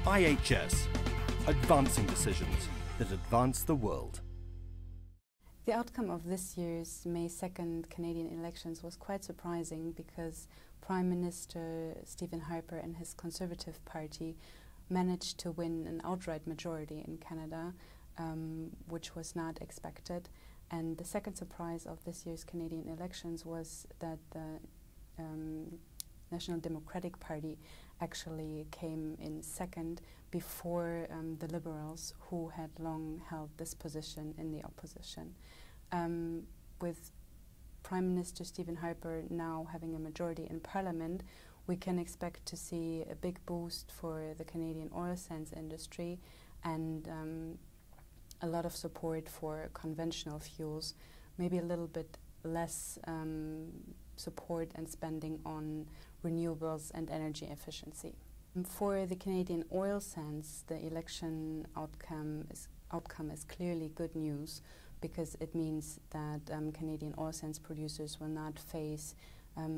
IHS, advancing decisions that advance the world. The outcome of this year's May 2nd Canadian elections was quite surprising because Prime Minister Stephen Harper and his Conservative Party managed to win an outright majority in Canada, which was not expected. And the second surprise of this year's Canadian elections was that the National Democratic Party actually came in second before the Liberals, who had long held this position in the opposition. With Prime Minister Stephen Harper now having a majority in Parliament, we can expect to see a big boost for the Canadian oil sands industry and a lot of support for conventional fuels, maybe a little bit less support and spending on renewables and energy efficiency. For the Canadian oil sands, the election outcome is clearly good news because it means that Canadian oil sands producers will not face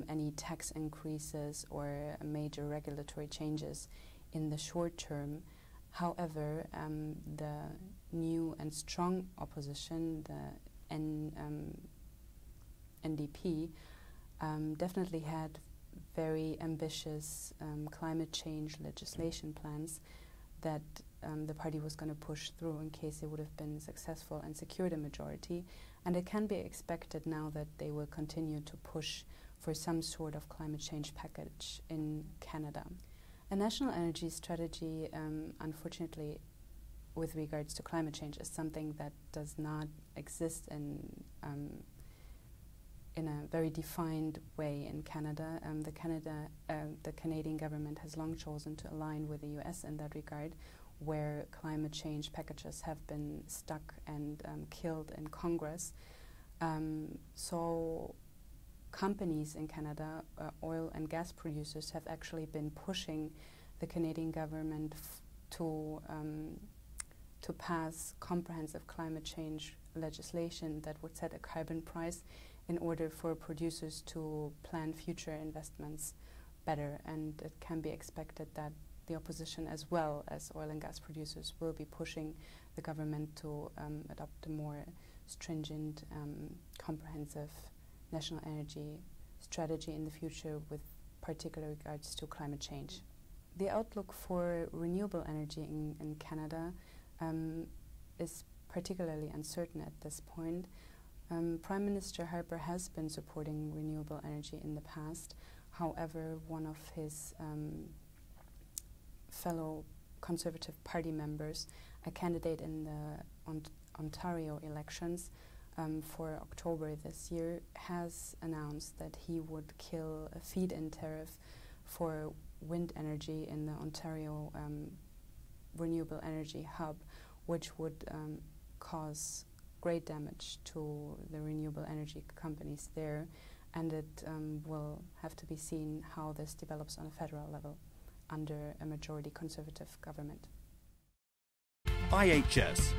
any tax increases or major regulatory changes in the short term. However, the new and strong opposition, the NDP, definitely had very ambitious climate change legislation plans that the party was going to push through in case they would have been successful and secured a majority. And it can be expected now that they will continue to push for some sort of climate change package in Canada. A national energy strategy, unfortunately, with regards to climate change, is something that does not exist in a very defined way in Canada. The Canadian government has long chosen to align with the US in that regard, where climate change packages have been stuck and killed in Congress. So companies in Canada, oil and gas producers, have actually been pushing the Canadian government to pass comprehensive climate change legislation that would set a carbon price in order for producers to plan future investments better. And it can be expected that the opposition, as well as oil and gas producers, will be pushing the government to adopt a more stringent, comprehensive national energy strategy in the future, with particular regards to climate change. The outlook for renewable energy in Canada is particularly uncertain at this point. Prime Minister Harper has been supporting renewable energy in the past. However, one of his fellow Conservative Party members, a candidate in the Ontario elections for October this year, has announced that he would kill a feed-in tariff for wind energy in the Ontario renewable energy hub, which would cause great damage to the renewable energy companies there, and it will have to be seen how this develops on a federal level under a majority Conservative government. IHS,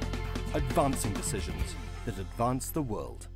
advancing decisions that advance the world.